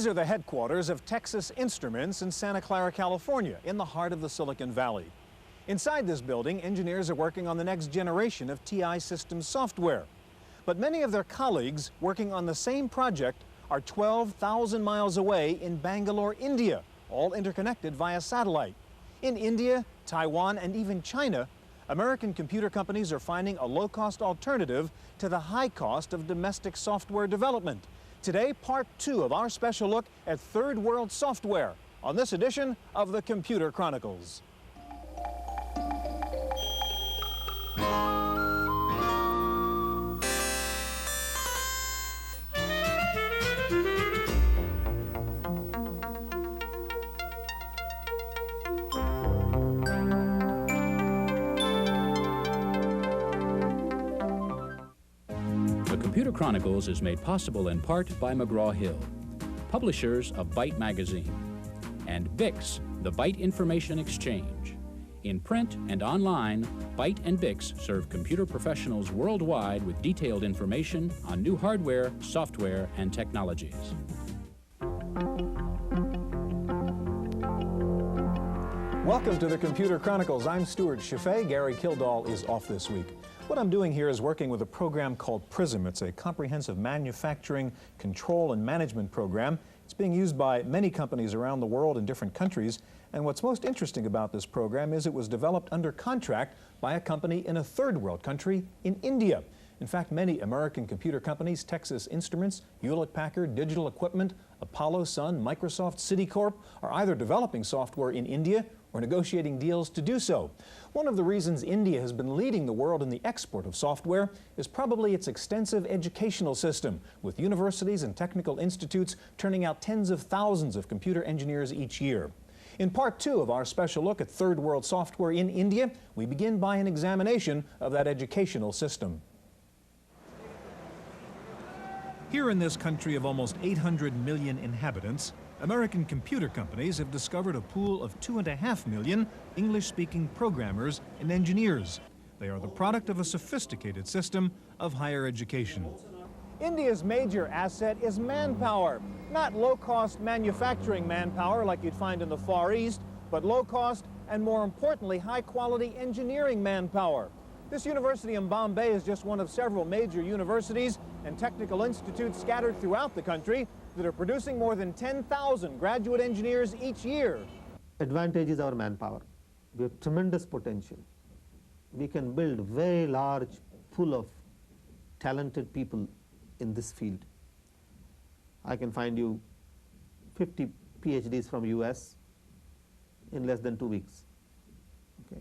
These are the headquarters of Texas Instruments in Santa Clara, California, in the heart of the Silicon Valley. Inside this building, engineers are working on the next generation of TI systems software. But many of their colleagues working on the same project are 12,000 miles away in Bangalore, India, all interconnected via satellite. In India, Taiwan, and even China, American computer companies are finding a low-cost alternative to the high cost of domestic software development. Today, part 2 of our special look at third world software on this edition of the Computer Chronicles. The Computer Chronicles is made possible in part by McGraw-Hill, publishers of Byte magazine, and Bix, the Byte Information Exchange. In print and online, Byte and Bix serve computer professionals worldwide with detailed information on new hardware, software, and technologies. Welcome to the Computer Chronicles. I'm Stuart Chaffee. Gary Kildall is off this week. What I'm doing here is working with a program called PRISM. It's a comprehensive manufacturing, control, and management program. It's being used by many companies around the world in different countries. And what's most interesting about this program is it was developed under contract by a company in a third world country in India. In fact, many American computer companies, Texas Instruments, Hewlett-Packard, Digital Equipment, Apollo, Sun, Microsoft, Citicorp, are either developing software in India or negotiating deals to do so. One of the reasons India has been leading the world in the export of software is probably its extensive educational system, with universities and technical institutes turning out tens of thousands of computer engineers each year. In part 2 of our special look at third world software in India, we begin by an examination of that educational system. Here in this country of almost 800 million inhabitants, American computer companies have discovered a pool of 2.5 million English-speaking programmers and engineers. They are the product of a sophisticated system of higher education. India's major asset is manpower, not low-cost manufacturing manpower like you'd find in the Far East, but low-cost and, more importantly, high-quality engineering manpower. This university in Bombay is just one of several major universities and technical institutes scattered throughout the country that are producing more than 10,000 graduate engineers each year. Advantage is our manpower. We have tremendous potential. We can build very large pool of talented people in this field. I can find you 50 PhDs from US in less than 2 weeks. Okay.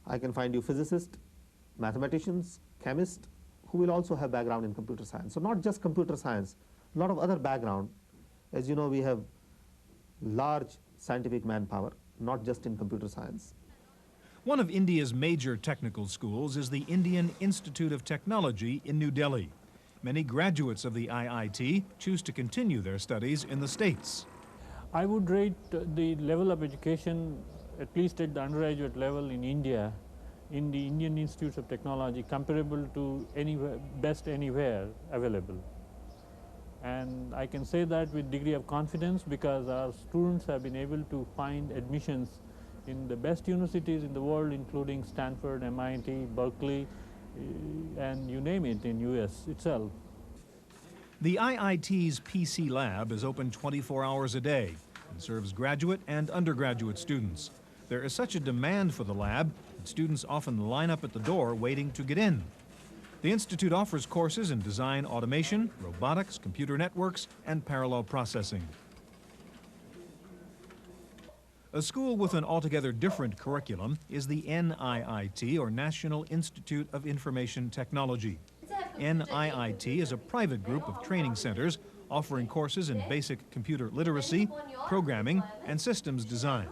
I can find you physicists, mathematicians, chemists, who will also have background in computer science. So not just computer science, a lot of other background. As you know, we have large scientific manpower, not just in computer science. One of India's major technical schools is the Indian Institute of Technology in New Delhi. Many graduates of the IIT choose to continue their studies in the States. I would rate the level of education, at least at the undergraduate level in India, in the Indian Institutes of Technology, comparable to best anywhere available. And I can say that with degree of confidence because our students have been able to find admissions in the best universities in the world, including Stanford, MIT, Berkeley, and you name it in US itself. The IIT's PC lab is open 24 hours a day and serves graduate and undergraduate students. There is such a demand for the lab that students often line up at the door waiting to get in. The Institute offers courses in design automation, robotics, computer networks, and parallel processing. A school with an altogether different curriculum is the NIIT, or National Institute of Information Technology. NIIT is a private group of training centers offering courses in basic computer literacy, programming, and systems design.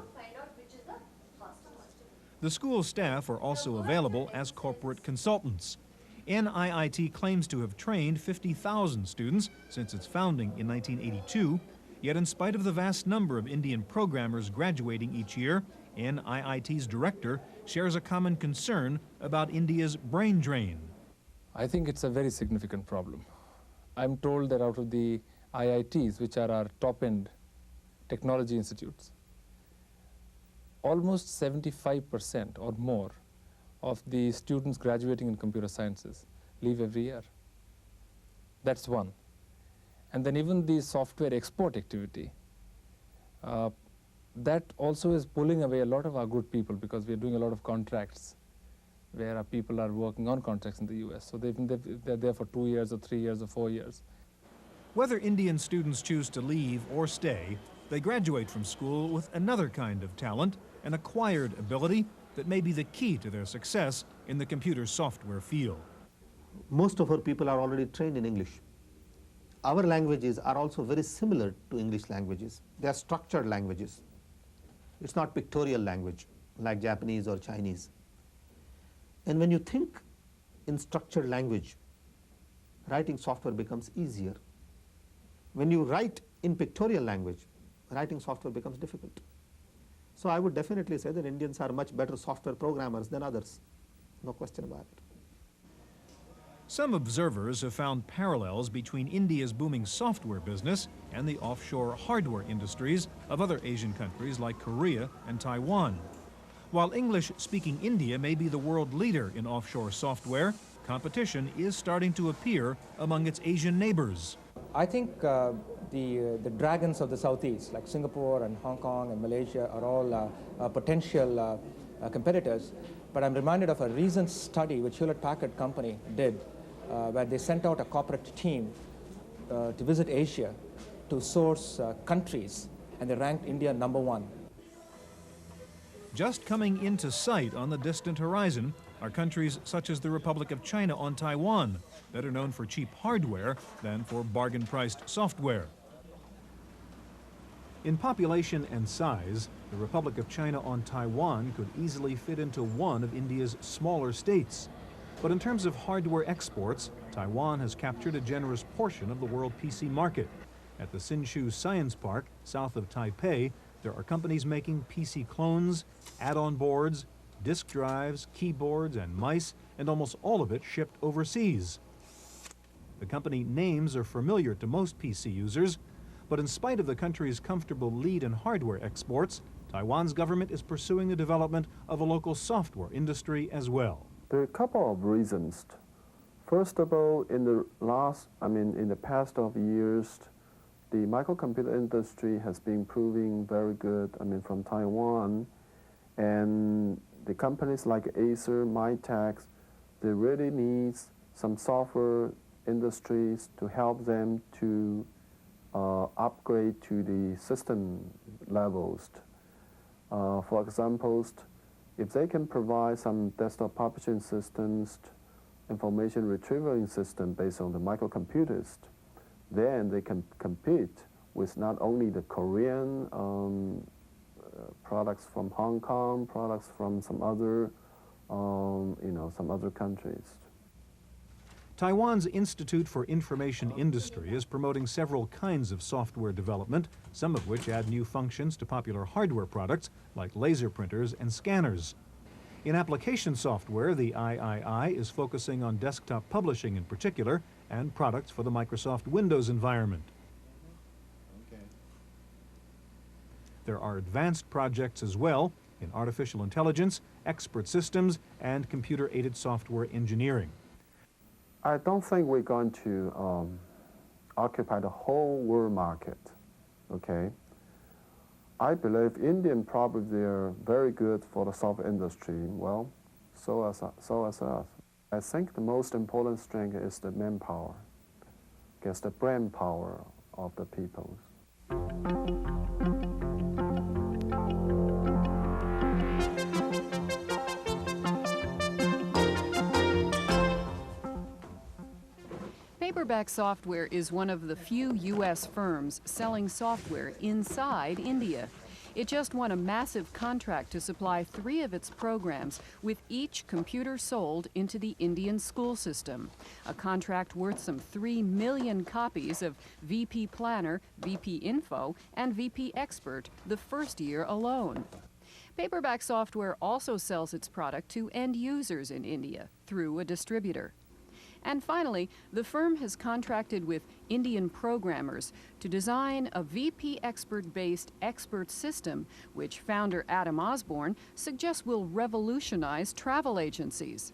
The school staff are also available as corporate consultants. NIIT claims to have trained 50,000 students since its founding in 1982, yet in spite of the vast number of Indian programmers graduating each year, NIIT's director shares a common concern about India's brain drain. I think it's a very significant problem. I'm told that out of the IITs, which are our top-end technology institutes, almost 75% or more of the students graduating in computer sciences leave every year. That's one. And then even the software export activity, that also is pulling away a lot of our good people, because we are doing a lot of contracts where our people are working on contracts in the US. So they're there for 2 years or 3 years or 4 years. Whether Indian students choose to leave or stay, they graduate from school with another kind of talent, an acquired ability that may be the key to their success in the computer software field. Most of our people are already trained in English. Our languages are also very similar to English languages. They are structured languages. It's not pictorial language like Japanese or Chinese. And when you think in structured language, writing software becomes easier. When you write in pictorial language, writing software becomes difficult. So I would definitely say that Indians are much better software programmers than others. No question about it. Some observers have found parallels between India's booming software business and the offshore hardware industries of other Asian countries like Korea and Taiwan. While English-speaking India may be the world leader in offshore software, competition is starting to appear among its Asian neighbors. I think the dragons of the Southeast, like Singapore and Hong Kong and Malaysia, are all potential competitors. But I'm reminded of a recent study which Hewlett-Packard Company did, where they sent out a corporate team to visit Asia to source countries, and they ranked India #1. Just coming into sight on the distant horizon are countries such as the Republic of China on Taiwan, better known for cheap hardware than for bargain-priced software. In population and size, the Republic of China on Taiwan could easily fit into one of India's smaller states. But in terms of hardware exports, Taiwan has captured a generous portion of the world PC market. At the Hsinchu Science Park, south of Taipei, there are companies making PC clones, add-on boards, disk drives, keyboards, and mice, and almost all of it shipped overseas. The company names are familiar to most PC users, but in spite of the country's comfortable lead in hardware exports, Taiwan's government is pursuing the development of a local software industry as well. There are a couple of reasons. First of all, in the past of years, the microcomputer industry has been proving very good, from Taiwan, and the companies like Acer, Mytek, they really need some software industries to help them to upgrade to the system levels. For example, if they can provide some desktop publishing systems, information retrieval system based on the microcomputers, then they can compete with not only the Korean products from Hong Kong, products from some other countries. Taiwan's Institute for Information Industry is promoting several kinds of software development, some of which add new functions to popular hardware products like laser printers and scanners. In application software, the III is focusing on desktop publishing in particular and products for the Microsoft Windows environment. There are advanced projects as well in artificial intelligence, expert systems, and computer-aided software engineering. I don't think we're going to occupy the whole world market, okay? I believe Indian probably are very good for the software industry. Well, so as us. I think the most important strength is the manpower, because the brain power of the people. Paperback Software is one of the few U.S. firms selling software inside India. It just won a massive contract to supply 3 of its programs, with each computer sold into the Indian school system. A contract worth some 3 million copies of VP Planner, VP Info, and VP Expert the first year alone. Paperback Software also sells its product to end users in India through a distributor. And finally, the firm has contracted with Indian programmers to design a VP Expert-based expert system, which founder Adam Osborne suggests will revolutionize travel agencies.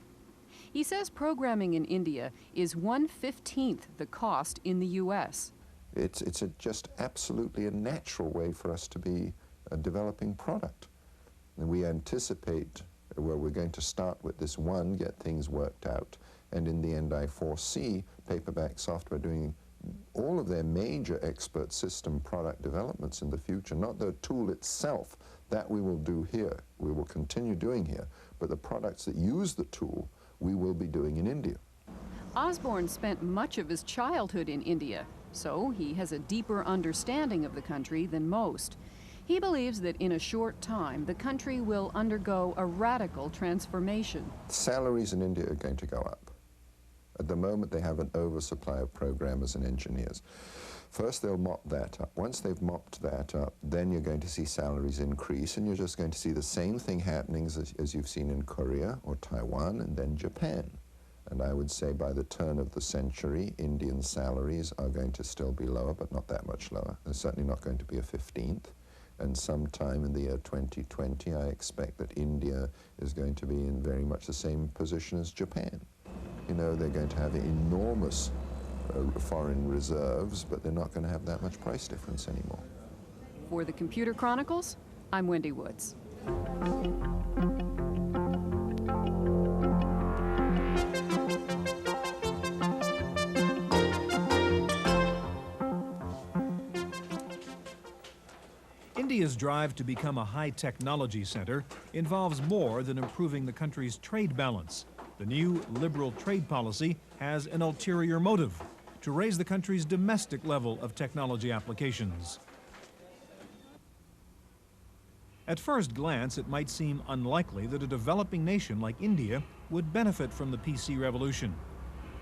He says programming in India is 1/15 the cost in the U.S. It's just absolutely a natural way for us to be developing product. And we anticipate, well, we're going to start with this one, get things worked out, and in the end I foresee paperback software doing all of their major expert system product developments in the future, not the tool itself, that we will do here, we will continue doing here, but the products that use the tool we will be doing in India. Osborne spent much of his childhood in India, so he has a deeper understanding of the country than most. He believes that in a short time, the country will undergo a radical transformation. Salaries in India are going to go up. At the moment, they have an oversupply of programmers and engineers. First, they'll mop that up. Once they've mopped that up, then you're going to see salaries increase, and you're just going to see the same thing happening as you've seen in Korea or Taiwan and then Japan. And I would say by the turn of the century, Indian salaries are going to still be lower, but not that much lower. They're certainly not going to be a 15th. And sometime in the year 2020, I expect that India is going to be in very much the same position as Japan. You know, they're going to have enormous foreign reserves, but they're not going to have that much price difference anymore. For the Computer Chronicles, I'm Wendy Woods. India's drive to become a high-technology center involves more than improving the country's trade balance. The new liberal trade policy has an ulterior motive: to raise the country's domestic level of technology applications. At first glance, it might seem unlikely that a developing nation like India would benefit from the PC revolution.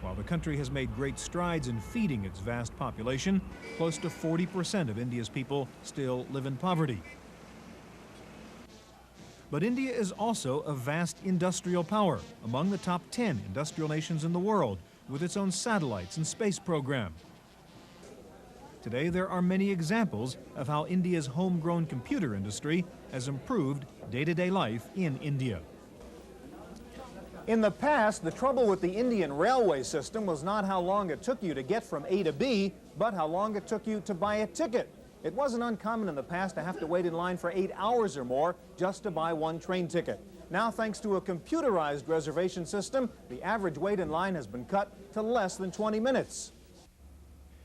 While the country has made great strides in feeding its vast population, close to 40% of India's people still live in poverty. But India is also a vast industrial power, among the top 10 industrial nations in the world, with its own satellites and space program. Today, there are many examples of how India's homegrown computer industry has improved day-to-day life in India. In the past, the trouble with the Indian railway system was not how long it took you to get from A to B, but how long it took you to buy a ticket. It wasn't uncommon in the past to have to wait in line for 8 hours or more just to buy one train ticket. Now, thanks to a computerized reservation system, the average wait in line has been cut to less than 20 minutes.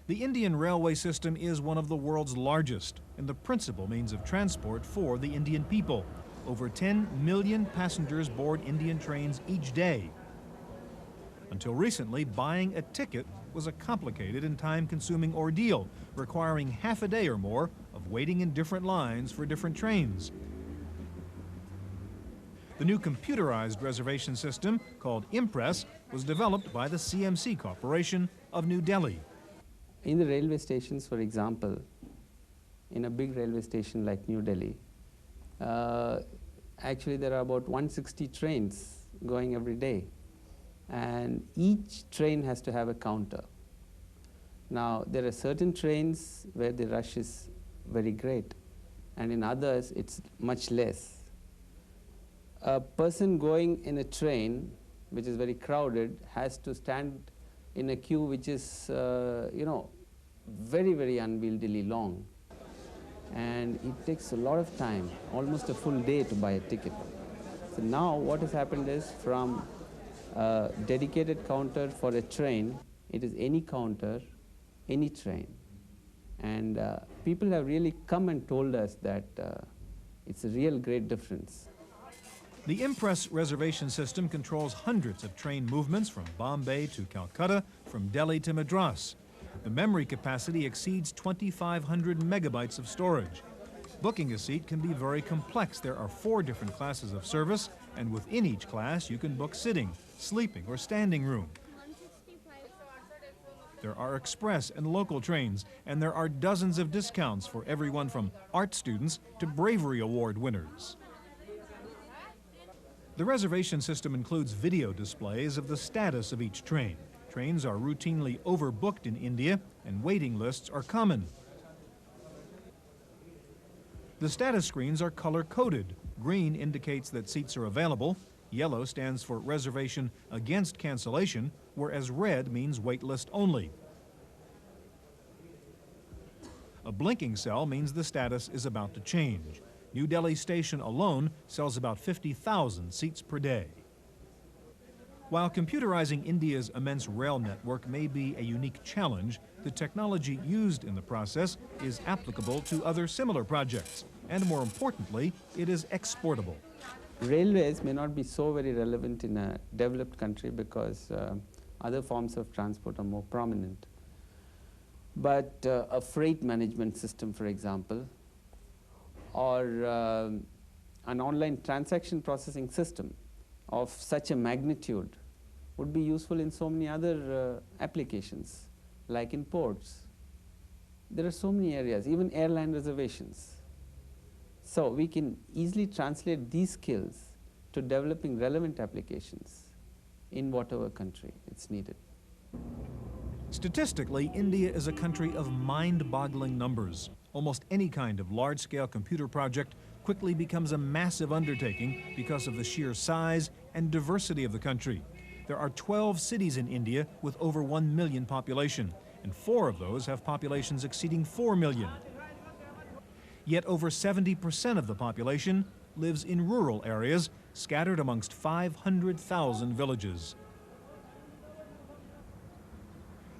The Indian railway system is one of the world's largest and the principal means of transport for the Indian people. Over 10 million passengers board Indian trains each day. Until recently, buying a ticket was a complicated and time-consuming ordeal, requiring half a day or more of waiting in different lines for different trains. The new computerized reservation system, called Impress, was developed by the CMC Corporation of New Delhi. In the railway stations, for example, in a big railway station like New Delhi, actually there are about 160 trains going every day, and each train has to have a counter. Now, there are certain trains where the rush is very great, and in others it's much less. A person going in a train which is very crowded has to stand in a queue which is, very, very unwieldily long. And it takes a lot of time, almost a full day to buy a ticket. So now what has happened is, from a dedicated counter for a train, it is any counter, any train. And people have really come and told us that it's a real great difference. The Impress reservation system controls hundreds of train movements from Bombay to Calcutta, from Delhi to Madras. The memory capacity exceeds 2,500 megabytes of storage. Booking a seat can be very complex. There are 4 different classes of service, and within each class you can book sitting, sleeping, or standing room. There are express and local trains, and there are dozens of discounts for everyone from art students to Bravery Award winners. The reservation system includes video displays of the status of each train. trains are routinely overbooked in India and waiting lists are common. The status screens are color-coded. Green indicates that seats are available, yellow stands for reservation against cancellation, whereas red means wait list only. A blinking cell means the status is about to change. New Delhi station alone sells about 50,000 seats per day. While computerizing India's immense rail network may be a unique challenge, the technology used in the process is applicable to other similar projects, and more importantly, it is exportable. Railways may not be so very relevant in a developed country because other forms of transport are more prominent. But a freight management system, for example, or an online transaction processing system of such a magnitude would be useful in so many other applications, like in ports. There are so many areas, even airline reservations. So we can easily translate these skills to developing relevant applications in whatever country it's needed. Statistically, India is a country of mind-boggling numbers. Almost any kind of large-scale computer project quickly becomes a massive undertaking because of the sheer size and diversity of the country. There are 12 cities in India with over 1 million population, and 4 of those have populations exceeding 4 million. Yet over 70% of the population lives in rural areas, scattered amongst 500,000 villages.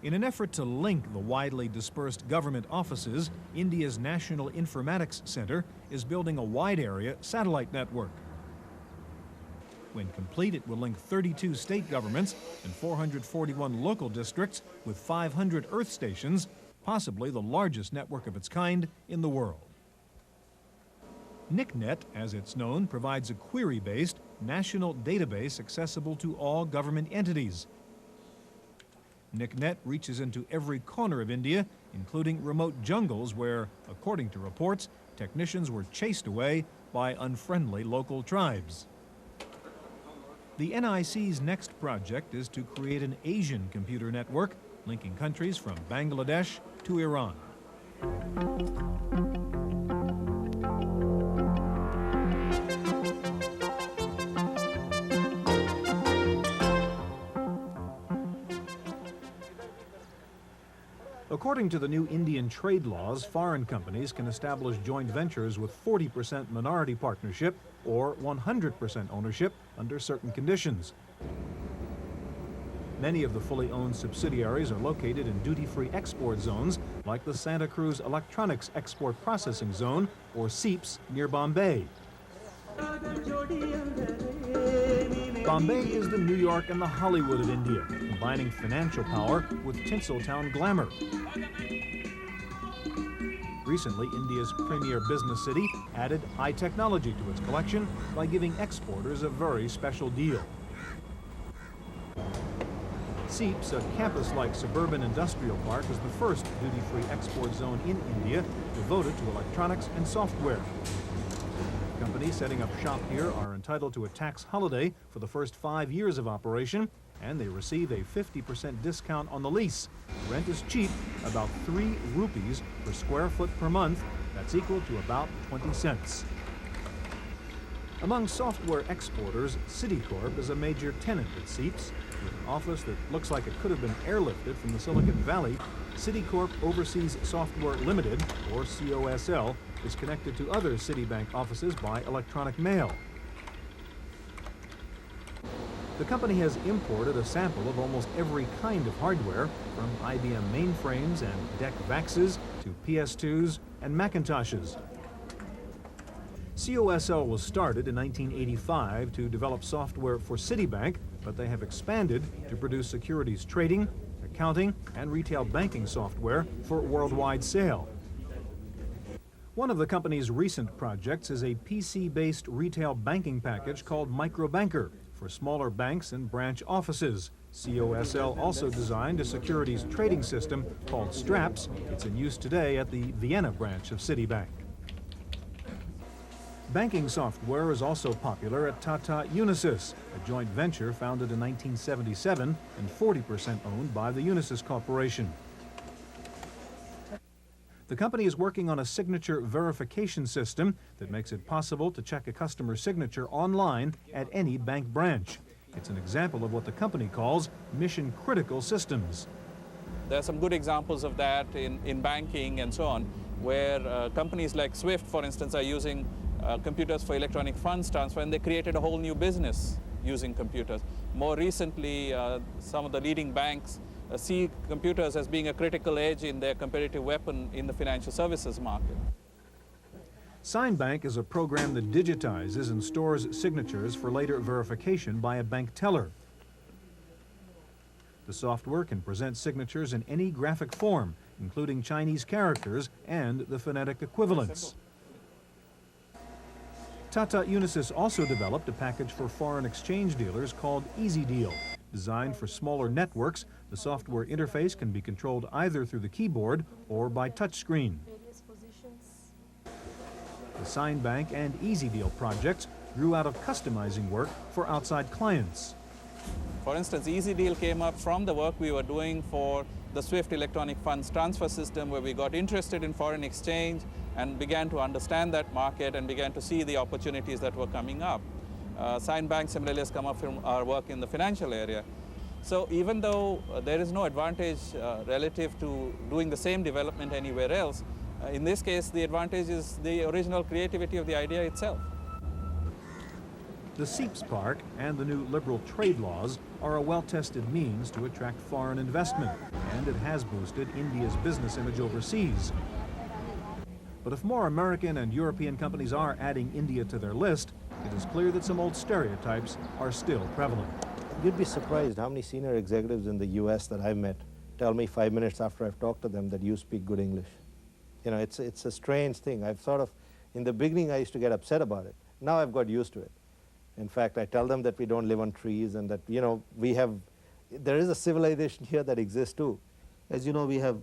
In an effort to link the widely dispersed government offices, India's National Informatics Center is building a wide-area satellite network. When complete, it will link 32 state governments and 441 local districts with 500 Earth stations, possibly the largest network of its kind in the world. NICNet, as it's known, provides a query-based national database accessible to all government entities. NICNet reaches into every corner of India, including remote jungles where, according to reports, technicians were chased away by unfriendly local tribes. The NIC's next project is to create an Asian computer network linking countries from Bangladesh to Iran. According to the new Indian trade laws, foreign companies can establish joint ventures with 40% minority partnership or 100% ownership under certain conditions. Many of the fully owned subsidiaries are located in duty-free export zones like the Santa Cruz Electronics Export Processing Zone, or SEEPS, near Bombay. Bombay is the New York and the Hollywood of India, combining financial power with Tinseltown glamour. Recently, India's premier business city added high technology to its collection by giving exporters a very special deal. SEEPS, a campus-like suburban industrial park, is the first duty-free export zone in India devoted to electronics and software. Companies setting up shop here are entitled to a tax holiday for the first 5 years of operation, and they receive a 50% discount on the lease. Rent is cheap, about 3 rupees per square foot per month. That's equal to about 20 cents. Among software exporters, Citicorp is a major tenant at SEEPS. With an office that looks like it could have been airlifted from the Silicon Valley, Citicorp Overseas Software Limited, or COSL, is connected to other Citibank offices by electronic mail. The company has imported a sample of almost every kind of hardware, from IBM mainframes and DEC VAXes to PS2s and Macintoshes. COSL was started in 1985 to develop software for Citibank, but they have expanded to produce securities trading, accounting, and retail banking software for worldwide sale. One of the company's recent projects is a PC-based retail banking package called Microbanker for smaller banks and branch offices. COSL also designed a securities trading system called Straps. It's in use today at the Vienna branch of Citibank. Banking software is also popular at Tata Unisys, a joint venture founded in 1977 and 40% owned by the Unisys Corporation. The company is working on a signature verification system that makes it possible to check a customer's signature online at any bank branch. It's an example of what the company calls mission-critical systems. There are some good examples of that in banking and so on, where companies like Swift, for instance, are using computers for electronic funds transfer, and they created a whole new business using computers. More recently, some of the leading banks see computers as being a critical edge in their competitive weapon in the financial services market. SignBank is a program that digitizes and stores signatures for later verification by a bank teller. The software can present signatures in any graphic form, including Chinese characters and the phonetic equivalents. Tata Unisys also developed a package for foreign exchange dealers called Easy Deal. Designed for smaller networks, the software interface can be controlled either through the keyboard or by touchscreen. The SignBank and Easy Deal projects grew out of customizing work for outside clients. For instance, Easy Deal came up from the work we were doing for the SWIFT electronic funds transfer system, where we got interested in foreign exchange and began to understand that market and began to see the opportunities that were coming up. SignBank similarly has come up from our work in the financial area. So even though there is no advantage relative to doing the same development anywhere else, in this case the advantage is the original creativity of the idea itself. The SEEPS Park and the new liberal trade laws are a well-tested means to attract foreign investment, and it has boosted India's business image overseas. But if more American and European companies are adding India to their list, it is clear that some old stereotypes are still prevalent. You'd be surprised how many senior executives in the US that I've met tell me 5 minutes after I've talked to them that you speak good English. You know, it's a strange thing. I've sort of, in the beginning I used to get upset about it. Now I've got used to it. In fact, I tell them that we don't live on trees and that, you know, there is a civilization here that exists too. As you know, we have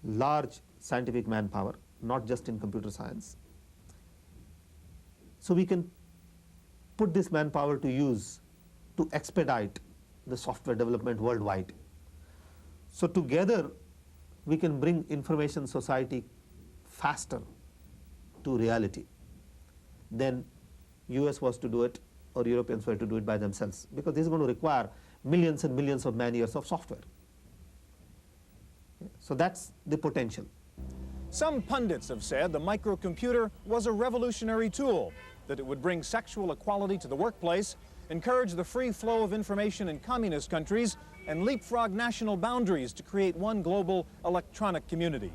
large scientific manpower, not just in computer science. So we can put this manpower to use to expedite the software development worldwide. So together, we can bring information society faster to reality than US was to do it or Europeans were to do it by themselves, because this is going to require millions and millions of man years of software. So that's the potential. Some pundits have said the microcomputer was a revolutionary tool, that it would bring sexual equality to the workplace, encourage the free flow of information in communist countries, and leapfrog national boundaries to create one global electronic community.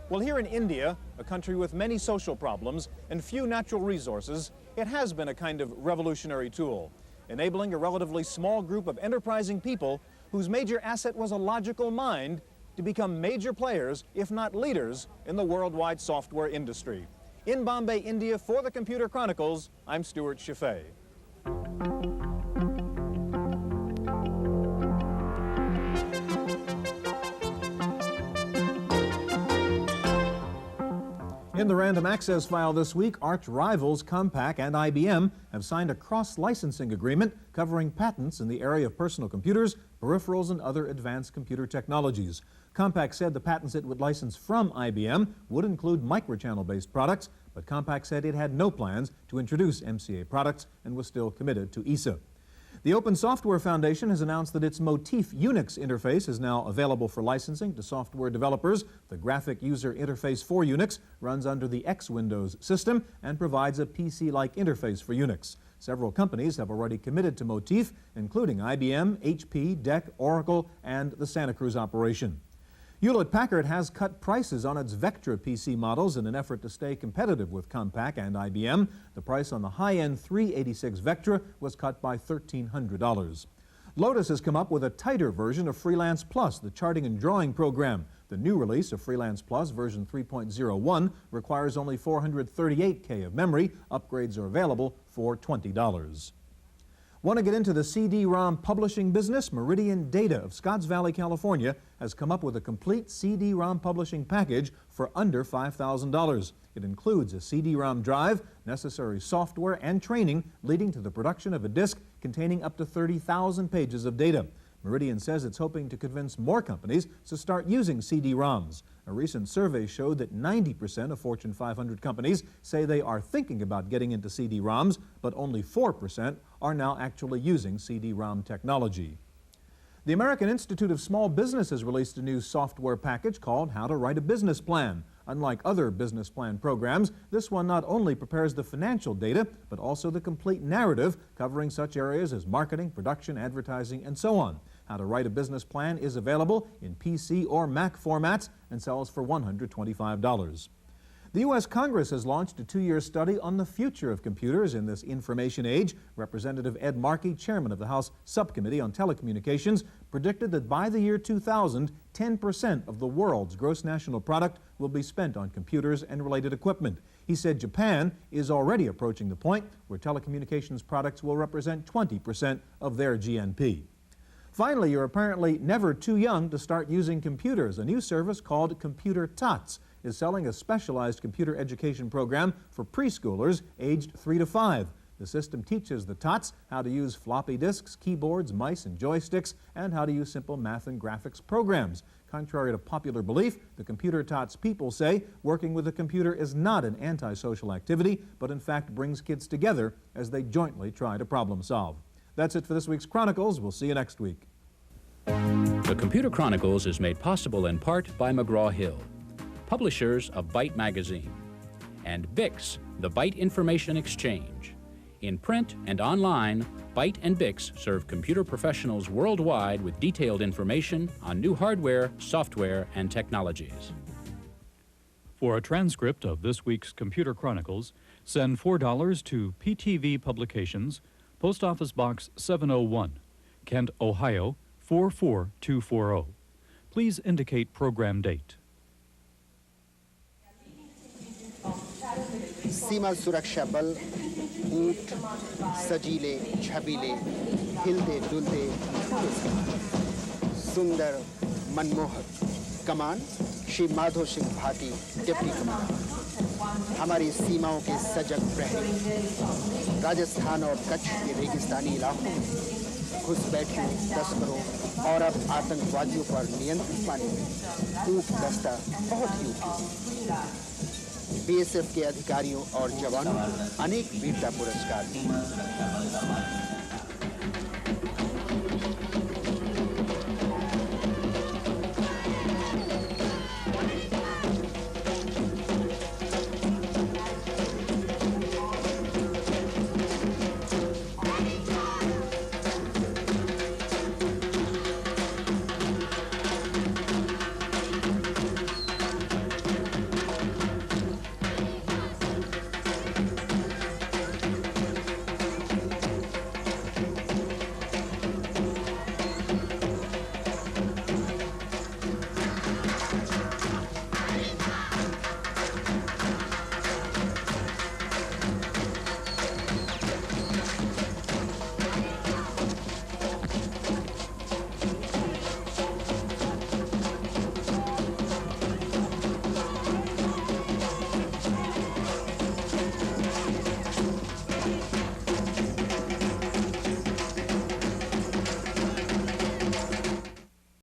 Well, here in India, a country with many social problems and few natural resources, it has been a kind of revolutionary tool, enabling a relatively small group of enterprising people whose major asset was a logical mind to become major players, if not leaders, in the worldwide software industry. In Bombay, India, for the Computer Chronicles, I'm Stuart Chaffee. In the random access file this week, arch rivals Compaq and IBM have signed a cross-licensing agreement covering patents in the area of personal computers, peripherals, and other advanced computer technologies. Compaq said the patents it would license from IBM would include microchannel-based products, but Compaq said it had no plans to introduce MCA products and was still committed to ESA. The Open Software Foundation has announced that its Motif Unix interface is now available for licensing to software developers. The graphic user interface for Unix runs under the X Windows system and provides a PC-like interface for Unix. Several companies have already committed to Motif, including IBM, HP, DEC, Oracle, and the Santa Cruz operation. Hewlett-Packard has cut prices on its Vectra PC models in an effort to stay competitive with Compaq and IBM. The price on the high-end 386 Vectra was cut by $1,300. Lotus has come up with a tighter version of Freelance Plus, the charting and drawing program. The new release of Freelance Plus, version 3.01, requires only 438K of memory. Upgrades are available for $20. Want to get into the CD-ROM publishing business? Meridian Data of Scotts Valley, California has come up with a complete CD-ROM publishing package for under $5,000. It includes a CD-ROM drive, necessary software, and training leading to the production of a disc containing up to 30,000 pages of data. Meridian says it's hoping to convince more companies to start using CD-ROMs. A recent survey showed that 90% of Fortune 500 companies say they are thinking about getting into CD-ROMs, but only 4% are now actually using CD-ROM technology. The American Institute of Small Business has released a new software package called How to Write a Business Plan. Unlike other business plan programs, this one not only prepares the financial data, but also the complete narrative covering such areas as marketing, production, advertising, and so on. How to Write a Business Plan is available in PC or Mac formats and sells for $125. The U.S. Congress has launched a 2-year study on the future of computers in this information age. Representative Ed Markey, chairman of the House Subcommittee on Telecommunications, predicted that by the year 2000, 10% of the world's gross national product will be spent on computers and related equipment. He said Japan is already approaching the point where telecommunications products will represent 20% of their GNP. Finally, you're apparently never too young to start using computers. A new service called Computer Tots is selling a specialized computer education program for preschoolers aged 3 to 5. The system teaches the tots how to use floppy disks, keyboards, mice, and joysticks, and how to use simple math and graphics programs. Contrary to popular belief, the Computer Tots people say working with a computer is not an antisocial activity, but in fact brings kids together as they jointly try to problem solve. That's it for this week's Chronicles. We'll see you next week. The Computer Chronicles is made possible in part by McGraw-Hill, publishers of Byte magazine, and Bix, the Byte Information Exchange. In print and online, Byte and Bix serve computer professionals worldwide with detailed information on new hardware, software, and technologies. For a transcript of this week's Computer Chronicles, send $4 to PTV Publications, Post Office Box 701, Kent, Ohio 44240. Please indicate program date. सीमा सुरक्षा बल ऊंट सजीले छबीले हिलते डुलते सुंदर मनमोहक कमान Shri Madho Singh Bhati deputy कमान हमारी सीमाओं के सजग प्रहरी राजस्थान और कच्छ के रेगिस्तानी इलाकों में घुसपैठियों तस्करों और अब आतंकवादियों पर नियंत्रण पाने में ऊंट दस्ता बहुत ही उपयोगी। बीएसएफ के अधिकारियों और जवानों को अनेक वीरता पुरस्कार